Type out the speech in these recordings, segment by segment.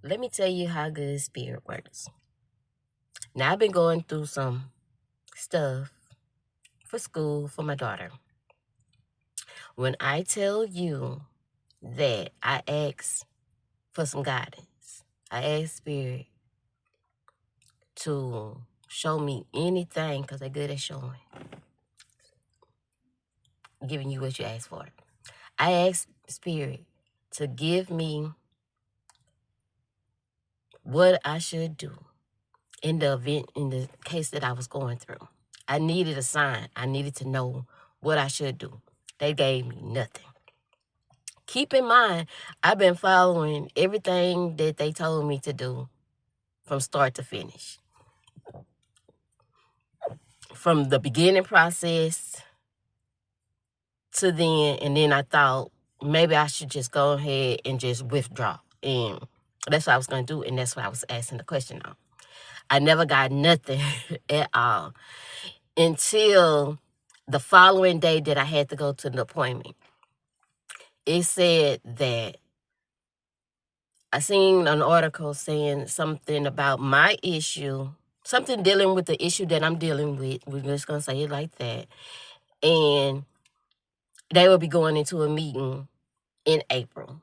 Let me tell you how good spirit works. Now, I've been going through some stuff for school for my daughter. When I tell you that I ask for some guidance, I ask spirit to show me anything because they're good at showing, giving you what you ask for. I ask spirit to give me what I should do in the case that I was going through. I needed a sign. I needed to know what I should do. They gave me nothing. Keep in mind, I've been following everything that they told me to do from start to finish. From the beginning process to then, and then I thought maybe I should just go ahead and just withdraw. And that's what I was going to do, and that's what I was asking the question on. I never got nothing at all until the following day that I had to go to the appointment. It said that I seen an article saying something about my issue, something dealing with the issue that I'm dealing with. We're just going to say it like that. And they will be going into a meeting in April.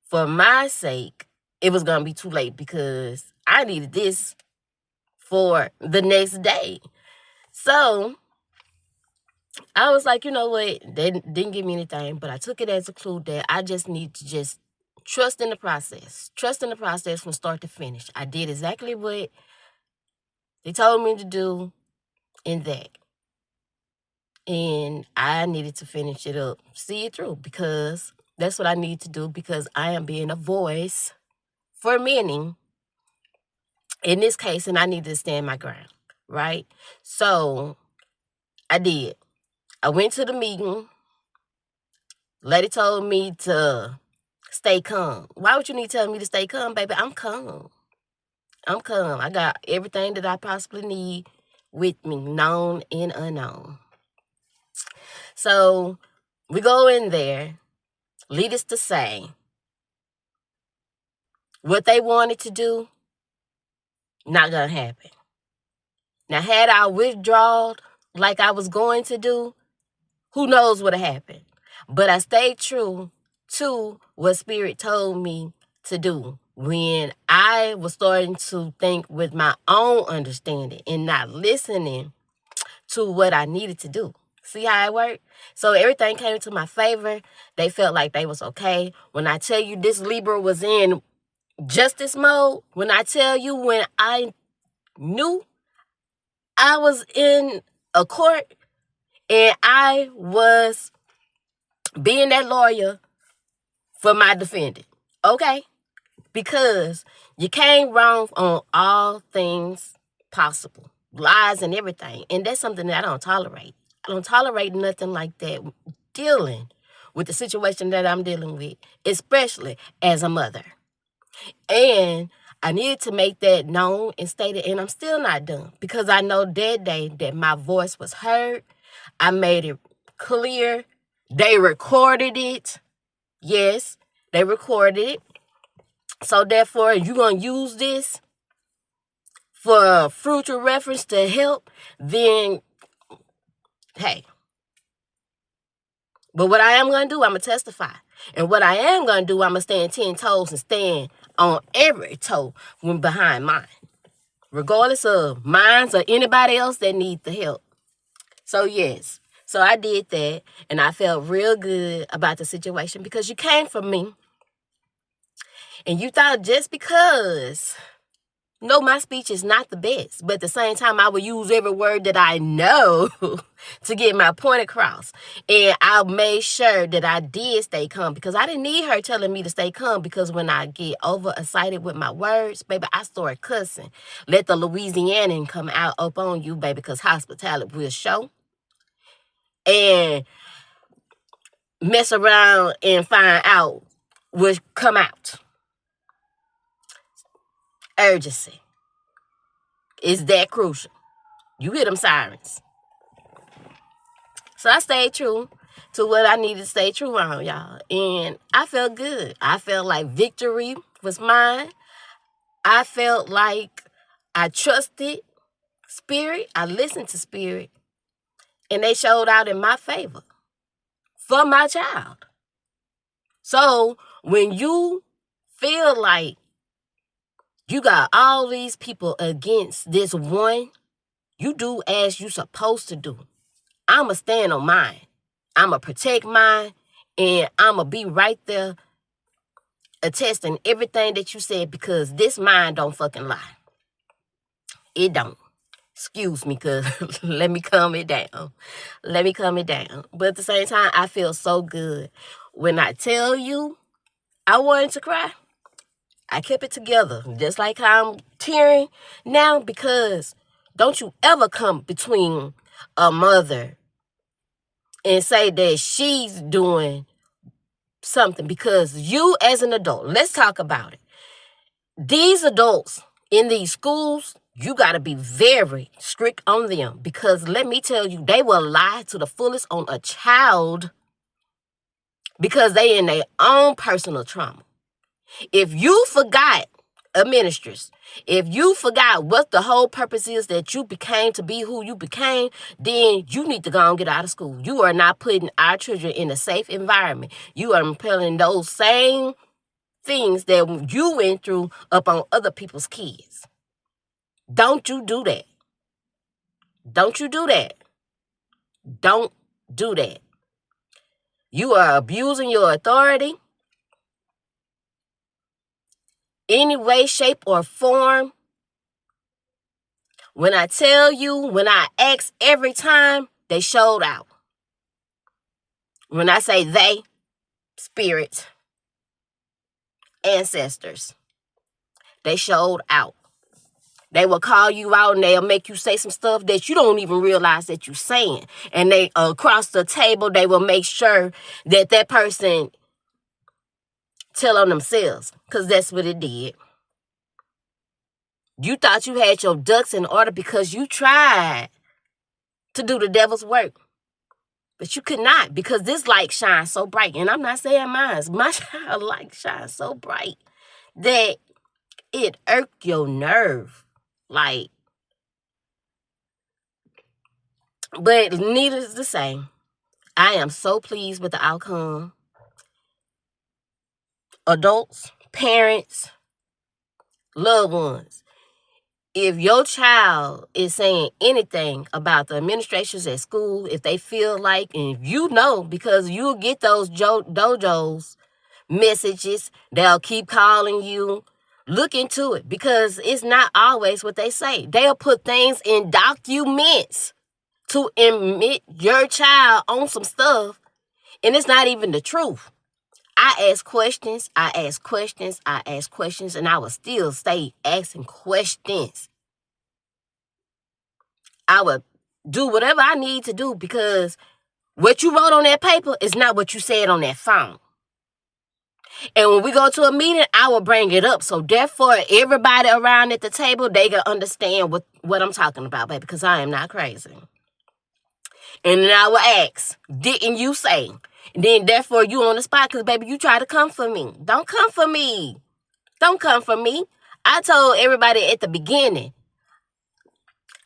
For my sake, it was going to be too late because I needed this for the next day. So I was like, you know what? They didn't give me anything, but I took it as a clue that I just need to just trust in the process. Trust in the process from start to finish. I did exactly what they told me to do in that. And I needed to finish it up, see it through, because that's what I need to do, because I am being a voice for many in this case, and I need to stand my ground, right? So I did. I went to the meeting. Lady told me to stay calm. Why would you need to tell me to stay calm, baby? I'm calm. I'm calm. I got everything that I possibly need with me, known and unknown. So we go in there, leaders to say what they wanted to do, not gonna happen. Now, had I withdrawn like I was going to do, who knows what happened. But I stayed true to what Spirit told me to do when I was starting to think with my own understanding and not listening to what I needed to do. See how it worked? So everything came to my favor. They felt like they was okay. When I tell you this Libra was in justice mode, when I tell you when I knew I was in a court and I was being that lawyer for my defendant, okay? Because you came wrong on all things possible, lies and everything. And that's something that I don't tolerate. I don't tolerate nothing like that dealing with the situation that I'm dealing with, especially as a mother. And I needed to make that known and stated, and I'm still not done because I know that day that my voice was heard. I made it clear. They recorded it. Yes, they recorded it. So therefore, you're going to use this for future reference to help, then, hey. But what I am going to do, I'm going to testify. And what I am going to do, I'm going to stand 10 toes and stand on every toe when behind mine, regardless of mine or anybody else that needs the help. So, yes. So I did that, and I felt real good about the situation because you came from me, and you thought just because... No, my speech is not the best, but at the same time, I will use every word that I know to get my point across. And I made sure that I did stay calm because I didn't need her telling me to stay calm because when I get over excited with my words, baby, I start cussing. Let the Louisianan come out up on you, baby, because hospitality will show. And mess around and find out will come out. Urgency is that crucial. You hear them sirens. So I stayed true to what I needed to stay true on, y'all. And I felt good. I felt like victory was mine. I felt like I trusted Spirit. I listened to Spirit. And they showed out in my favor for my child. So when you feel like you got all these people against this one, you do as you supposed to do. I'ma stand on mine. I'ma protect mine, and I'ma be right there attesting everything that you said, because this mind don't fucking lie. It don't. Excuse me, cause let me calm it down. Let me calm it down. But at the same time, I feel so good. When I tell you I wanted to cry, I kept it together. Just like how I'm tearing now, because don't you ever come between a mother and say that she's doing something, because you as an adult, let's talk about it. These adults in these schools, you got to be very strict on them, because let me tell you, they will lie to the fullest on a child because they in their own personal trauma. If you forgot, administrators, if you forgot what the whole purpose is that you became to be who you became, then you need to go and get out of school. You are not putting our children in a safe environment. You are impelling those same things that you went through up on other people's kids. Don't you do that. Don't you do that. Don't do that. You are abusing your authority any way, shape, or form. When I tell you, when I ask every time, they showed out. When I say they, spirits, ancestors, they showed out. They will call you out and they'll make you say some stuff that you don't even realize that you're saying. And they across the table, they will make sure that that person tell on themselves, because that's what it did. You thought you had your ducks in order because you tried to do the devil's work. But you could not, because this light shines so bright. And I'm not saying mine. My child light shines so bright that it irked your nerve. Like, but needless to say, I am so pleased with the outcome. Adults, parents, loved ones, if your child is saying anything about the administrations at school, if they feel like, and if you know, because you'll get those dojos messages, they'll keep calling you. Look into it, because it's not always what they say. They'll put things in documents to admit your child on some stuff, and it's not even the truth. I ask questions, I ask questions, I ask questions, and I will still stay asking questions. I would do whatever I need to do, because what you wrote on that paper is not what you said on that phone. And when we go to a meeting, I will bring it up. So therefore, everybody around at the table, they can understand what I'm talking about, baby, because I am not crazy. And then I will ask, didn't you say? And then therefore, you on the spot, because, baby, you try to come for me. Don't come for me. Don't come for me. I told everybody at the beginning,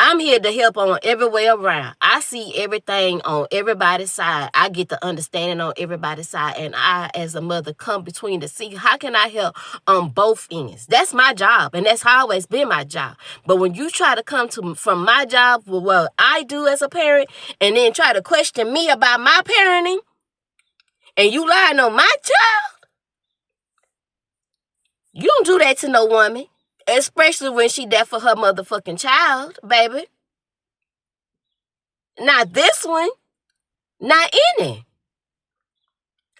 I'm here to help on every way around. I see everything on everybody's side. I get the understanding on everybody's side. And I, as a mother, come between to see how can I help on both ends. That's my job. And that's always been my job. But when you try to come from my job, what I do as a parent, and then try to question me about my parenting, and you lying on my child, you don't do that to no woman. Especially when she there for her motherfucking child, baby. Not this one. Not any.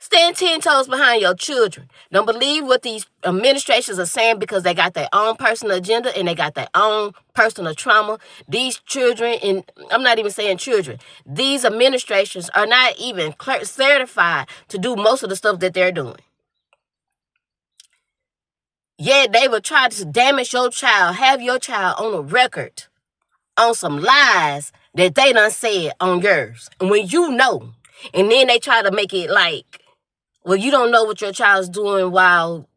Stand 10 toes behind your children. Don't believe what these administrations are saying, because they got their own personal agenda and they got their own personal trauma. These children, and I'm not even saying children, these administrations are not even certified to do most of the stuff that they're doing. Yeah, they will try to damage your child, have your child on a record on some lies that they done said on yours. And when you know, and then they try to make it like, well, you don't know what your child's doing while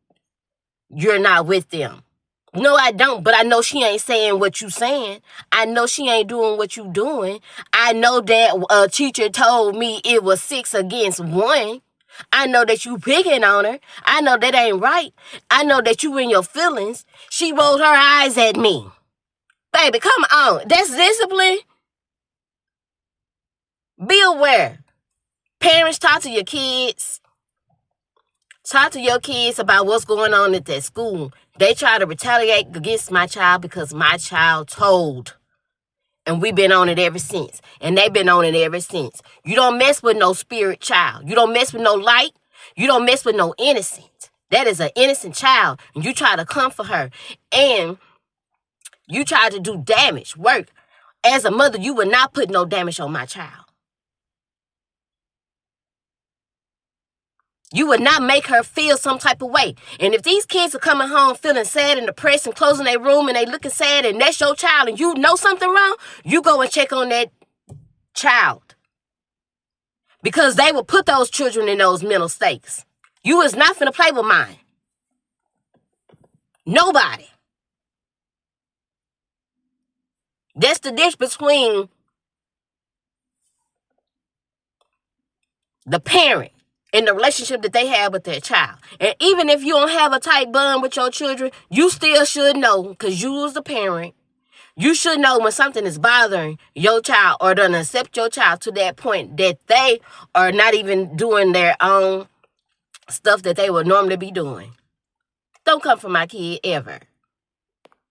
you're not with them. No, I don't, but I know she ain't saying what you saying. I know she ain't doing what you doing. I know that a teacher told me it was 6 against 1. I know that you picking on her. I know that ain't right. I know that you in your feelings. She rolled her eyes at me. Baby, come on. That's discipline. Be aware. Parents, talk to your kids. Talk to your kids about what's going on at that school. They try to retaliate against my child because my child told. And we've been on it ever since. And they've been on it ever since. You don't mess with no spirit child. You don't mess with no light. You don't mess with no innocent. That is an innocent child. And you try to comfort her. And you try to do damage, work. As a mother, you would not put no damage on my child. You would not make her feel some type of way. And if these kids are coming home feeling sad and depressed and closing their room and they looking sad and that's your child and you know something wrong, you go and check on that child. Because they will put those children in those mental states. You is not finna play with mine. Nobody. That's the difference between the parent and the relationship that they have with their child. And even if you don't have a tight bond with your children, you still should know, because you as the parent, you should know when something is bothering your child or don't accept your child to that point that they are not even doing their own stuff that they would normally be doing. Don't come for my kid ever.